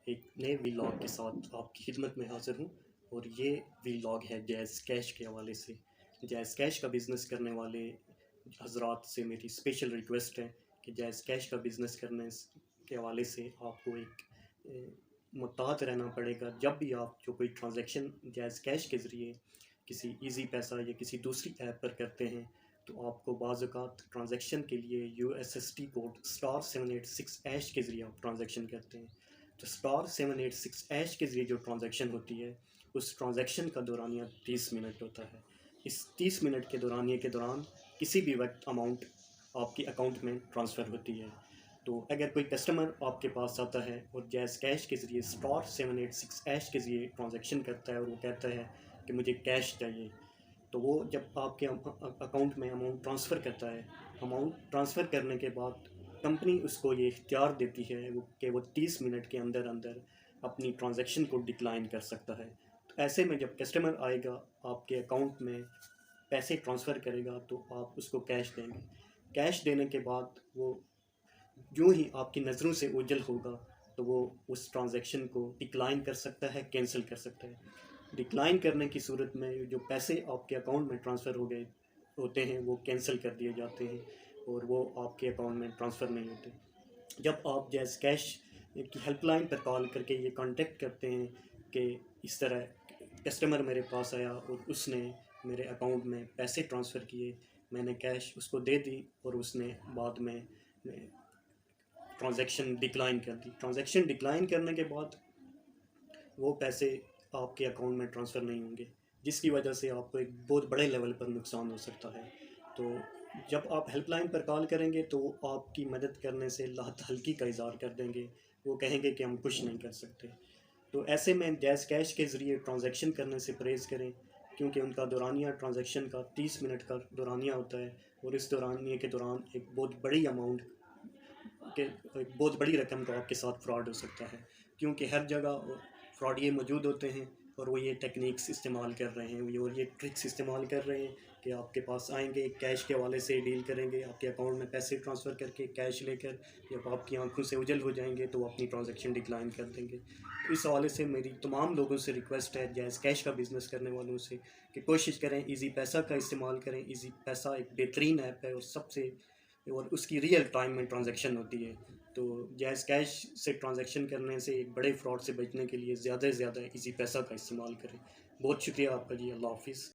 ایک نئے ولاگ کے ساتھ آپ کی خدمت میں حاضر ہوں، اور یہ ولاگ ہے جیز کیش کے حوالے سے۔ جیز کیش کا بزنس کرنے والے حضرات سے میری اسپیشل ریکویسٹ ہے کہ جیز کیش کا بزنس کرنے کے حوالے سے آپ کو ایک محتاط رہنا پڑے گا۔ جب بھی آپ جو کوئی ٹرانزیکشن جیز کیش کے ذریعے کسی ایزی پیسہ یا کسی دوسری ایپ پر کرتے ہیں تو آپ کو بعض اوقات ٹرانزیکشن کے لیے USSD کوڈ *786# کے ذریعے آپ ٹرانزیکشن کرتے ہیں۔ تو *786# کے ذریعے جو ٹرانزیکشن ہوتی ہے اس ٹرانزیکشن کا دورانیہ 30 منٹ ہوتا ہے۔ اس 30 منٹ کے دورانیے کے دوران کسی بھی وقت اماؤنٹ آپ کی اکاؤنٹ میں ٹرانسفر ہوتی ہے۔ تو اگر کوئی کسٹمر آپ کے پاس آتا ہے اور جیز کیش کے ذریعے *786# کے ذریعے ٹرانزیکشن کرتا ہے اور وہ کہتا ہے کہ مجھے کیش چاہیے، تو وہ جب آپ کے اکاؤنٹ میں اماؤنٹ ٹرانسفر کرتا ہے، اماؤنٹ ٹرانسفر کرنے کے بعد کمپنی اس کو یہ اختیار دیتی ہے کہ وہ 30 منٹ کے اندر اندر اپنی ٹرانزیکشن کو ڈکلائن کر سکتا ہے۔ تو ایسے میں جب کسٹمر آئے گا آپ کے اکاؤنٹ میں پیسے ٹرانسفر کرے گا تو آپ اس کو کیش دیں گے۔ کیش دینے کے بعد وہ جو ہی آپ کی نظروں سے اوجھل ہوگا تو وہ اس ٹرانزیکشن کو ڈکلائن کر سکتا ہے، کینسل کر سکتا ہے۔ ڈکلائن کرنے کی صورت میں جو پیسے آپ کے اکاؤنٹ میں ٹرانسفر ہو گئے ہوتے ہیں وہ کینسل کر دیے جاتے ہیں اور وہ آپ کے اکاؤنٹ میں ٹرانسفر نہیں ہوتے۔ جب آپ جیز کیش کی ہیلپ لائن پر کال کر کے یہ کانٹیکٹ کرتے ہیں کہ اس طرح کسٹمر میرے پاس آیا اور اس نے میرے اکاؤنٹ میں پیسے ٹرانسفر کیے، میں نے کیش اس کو دے دی اور اس نے بعد میں ٹرانزیکشن ڈکلائن کر دی۔ ٹرانزیکشن ڈکلائن کرنے کے بعد وہ پیسے آپ کے اکاؤنٹ میں ٹرانسفر نہیں ہوں گے، جس کی وجہ سے آپ کو ایک بہت بڑے لیول پر نقصان ہو سکتا ہے۔ تو جب آپ ہیلپ لائن پر کال کریں گے تو وہ آپ کی مدد کرنے سے لاحت حلقی کا اظہار کر دیں گے، وہ کہیں گے کہ ہم کچھ نہیں کر سکتے۔ تو ایسے میں جیز کیش کے ذریعے ٹرانزیکشن کرنے سے پرہیز کریں، کیونکہ ان کا دورانیہ ٹرانزیکشن کا 30 منٹ کا دورانیہ ہوتا ہے اور اس دورانیے کے دوران ایک بہت بڑی اماؤنٹ ایک بہت بڑی رقم کا آپ کے ساتھ فراڈ ہو سکتا ہے، کیونکہ ہر جگہ فراڈیے موجود ہوتے ہیں اور وہ یہ ٹیکنیکس استعمال کر رہے ہیں اور یہ ٹرکس استعمال کر رہے ہیں کہ آپ کے پاس آئیں گے، کیش کے حوالے سے ڈیل کریں گے، آپ کے اکاؤنٹ میں پیسے ٹرانسفر کر کے کیش لے کر جب آپ کی آنکھوں سے اوجھل ہو جائیں گے تو وہ اپنی ٹرانزیکشن ڈکلائن کر دیں گے۔ اس حوالے سے میری تمام لوگوں سے ریکویسٹ ہے، جیز کیش کا بزنس کرنے والوں سے، کہ کوشش کریں ایزی پیسہ کا استعمال کریں۔ ایزی پیسہ ایک بہترین ایپ ہے اور اس کی ریئل ٹائم میں ٹرانزیکشن ہوتی ہے۔ تو جیز کیش سے ٹرانزیکشن کرنے سے ایک بڑے فراڈ سے بچنے کے لیے زیادہ سے زیادہ ایزی پیسہ کا استعمال کریں۔ بہت شکریہ آپ کا جی، اللہ حافظ۔